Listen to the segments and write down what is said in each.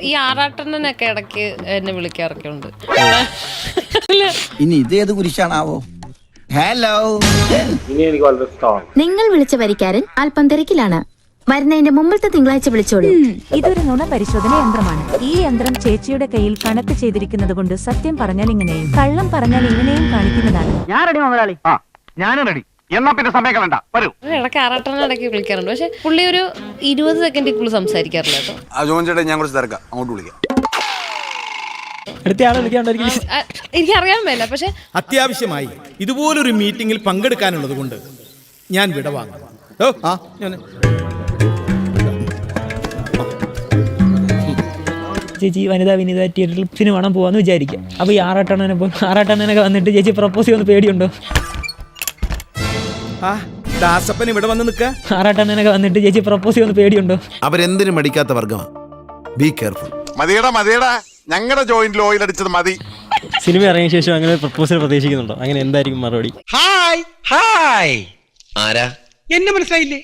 ഈ ആറാട്ടണ്ണനൊക്കെ ഇടയ്ക്ക് എന്നെ വിളിക്കാറൊക്കെ ഉണ്ട്. ഇനി ഇതേത് കുരിശാണാവോ? ഹലോ, നിങ്ങൾ വിളിച്ച വരിക്കാരൻ അല്പം തിരക്കിലാണ്. വരുന്നതിന്റെ മുമ്പത്തെ തിങ്കളാഴ്ച വിളിച്ചോളൂ. ഇതൊരു നുണ പരിശോധന യന്ത്രമാണ്. ഈ യന്ത്രം ചേച്ചിയുടെ കയ്യിൽ കണക്ട് ചെയ്തിരിക്കുന്നത് കൊണ്ട് സത്യം പറഞ്ഞാൽ ഇങ്ങനെയും കള്ളം പറഞ്ഞാൽ ഇങ്ങനെയും കാണിക്കുന്നതാണ്. ഞാൻ റെഡി മുതലാളി. ഞാനും റെഡി. എന്നാ പിന്നെ സമയം കളണ്ട, വരൂ. ഇടയ്ക്ക് ആറാട്ടണ്ണൻ ഇടയ്ക്ക് വിളിക്കാറുണ്ട്. പക്ഷെ പുള്ളി ഒരു 20 സെക്കൻഡിൽ കൂടുതൽ സംസാരിക്കാറില്ല കേട്ടോ. ഞാൻ കുറച്ച് തിരക്കാം, അങ്ങോട്ട് വിളിക്കാം. എനിക്കറിയാൻ മേല. പക്ഷെ അത്യാവശ്യമായി ഇതുപോലൊരു മീറ്റിംഗിൽ പങ്കെടുക്കാനുള്ളത് കൊണ്ട് ഞാൻ വിടവാങ്ങും. ചേച്ചി വനിതാ വിനീത തിയേറ്ററിൽ സിനിമ കാണാൻ പോവാന്ന് വിചാരിക്കാം. അപ്പോൾ ഈ ആറാട്ടണ്ണനൊക്കെ വന്നിട്ട് ചേച്ചി പ്രപ്പോസ് ചെയ്യുന്ന പേടിയുണ്ടോ? ദാസപ്പൻ ഇവിടെ വന്ന് നിൽക്കുക. ആറാട്ടണ്ണനൊക്കെ വന്നിട്ട് ചേച്ചി പ്രപ്പോസ് ചെയ്യുന്ന പേടിയുണ്ടോ? അവരെന്തിനും മടിക്കാത്ത വർഗമാണ്. Be careful. മതിയടാ ഞങ്ങളുടെ ജോയിന്റിൽ ഓയിൽ അടിച്ചത് മതി. സിനിമ ഇറങ്ങിയ ശേഷം അങ്ങനെ പ്രപ്പോസൽ പ്രതീക്ഷിക്കുന്നുണ്ടോ? അങ്ങനെ എന്തായിരിക്കും മറുപടി? ഹായ് ആരാ? എന്നെ മനസ്സിലായില്ലേ?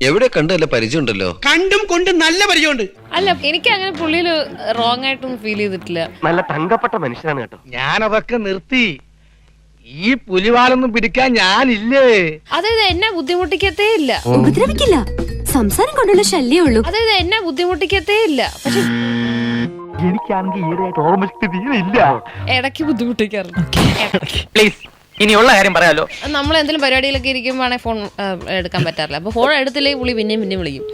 എവിടെ കണ്ടല്ല പരിചയമുണ്ടല്ലോ. കണ്ടും കൊണ്ട് നല്ല പരിചയമുണ്ട്. അല്ല, എനിക്ക് അങ്ങനെ പുള്ളിയിൽ റോങ് ആയിട്ടൊന്നും ഫീൽ ചെയ്തിട്ടില്ല. നല്ല തങ്കപ്പെട്ട മനുഷ്യനാണ് കേട്ടോ. ഞാനതൊക്കെ നിർത്തി. ഈ പുലിവാലൊന്നും പിടിക്കാൻ ഞാനില്ലേ. അതായത് എന്നെ ബുദ്ധിമുട്ടിക്കത്തേ ഇല്ല. ഉപദ്രവിക്കില്ല. സംസാരം കൊണ്ടുള്ള ശല്യേ ഉള്ളൂ. അതായത് എന്നെ ബുദ്ധിമുട്ടിക്കത്തേ ഇല്ല. പക്ഷെ എനിക്കാണെങ്കിൽ ഈടായിട്ട് ഓർമ്മശക്തി തീരെ ഇല്ല. ഇടയ്ക്ക് ബുദ്ധിമുട്ടിക്കാറുണ്ട്. പ്ലീസ്, ഇനിയുള്ള കാര്യം പറയാലോ. നമ്മൾ എന്തെങ്കിലും പരിപാടിയിലൊക്കെ ഇരിക്കുമ്പോഴാണെ ഫോൺ എടുക്കാൻ പറ്റാറില്ല. അപ്പൊ ഫോൺ എടുത്തില്ലേ പുള്ളി പിന്നെയും വിളിക്കും.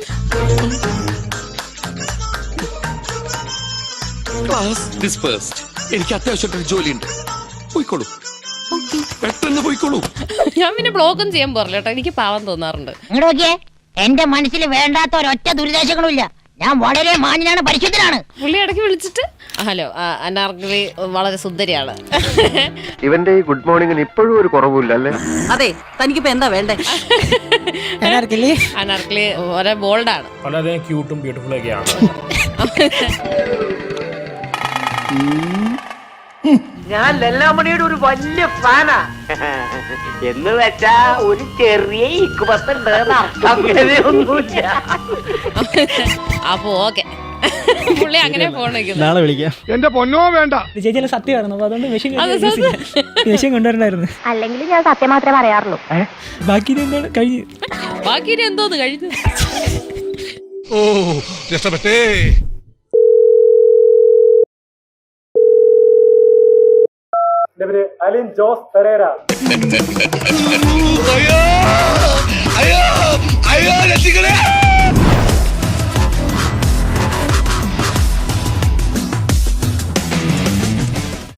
എനിക്ക് അത്യാവശ്യമായിട്ടൊരു ജോലിയുണ്ട്, പോയിക്കോളൂ. പെട്ടെന്ന് പോയിക്കോളൂ. ഞാൻ പിന്നെ ബ്ലോഗും ചെയ്യാൻ പോറില്ല കേട്ടോ. എനിക്ക് പാവം തോന്നാറുണ്ട്. എന്റെ മനസ്സിൽ വേണ്ടാത്ത ഒരൊറ്റ ദുരിതാശങ്ങളും ഇല്ല. ഞാൻ വളരെ മാന്യനാണ്, പരിശുദ്ധനാണ്. പുള്ളി ഇടയ്ക്ക് വിളിച്ചിട്ട് ഹലോ അനാർക്കലി വളരെ സുന്ദരിയാണ്. ഇവന്റെ ഈ ഗുഡ് മോർണിംഗിന് ഇപ്പോഴും ഒരു കുറവില്ല അല്ലേ? അതെ, തനിക്കിപ്പോ എന്താ വേണ്ടേ? അനാർക്കലി വളരെ ബോൾഡാണ്, വളരെ ക്യൂട്ടും ബ്യൂട്ടിഫുൾ ഒക്കെയാണ്. ഞാൻ ലല്ലാമണിയുടെ ഒരു വലിയ ഫാനാ. എന്ന് വെച്ചാ ഒരു ചെറിയ ഇക്കുപത്തുണ്ട്, അങ്ങനെയൊന്നുമില്ല. അപ്പൊ ഓക്കെ, പുള്ളി അങ്ങനെ ഫോൺ വയ്ക്കുന്നു. നാളെ വിളിക്കാം. എന്റെ പൊന്നോ വേണ്ട. ചേച്ചിയുടെ സത്യമായിരുന്നു. അപ്പൊ അതുകൊണ്ട് മെഷീൻ കൊണ്ടുവരണ്ടായിരുന്നു. അല്ലെങ്കിൽ ഞാൻ സത്യം മാത്രമേ പറയാറുള്ളൂ. ബാക്കി എന്താണ് കഴിഞ്ഞു? ബാക്കി എന്തോന്ന് കഴിഞ്ഞു? ഓ രക്ഷപ്പെട്ടേ. അലിൻ ജോസ് പെരേര. അയ്യോ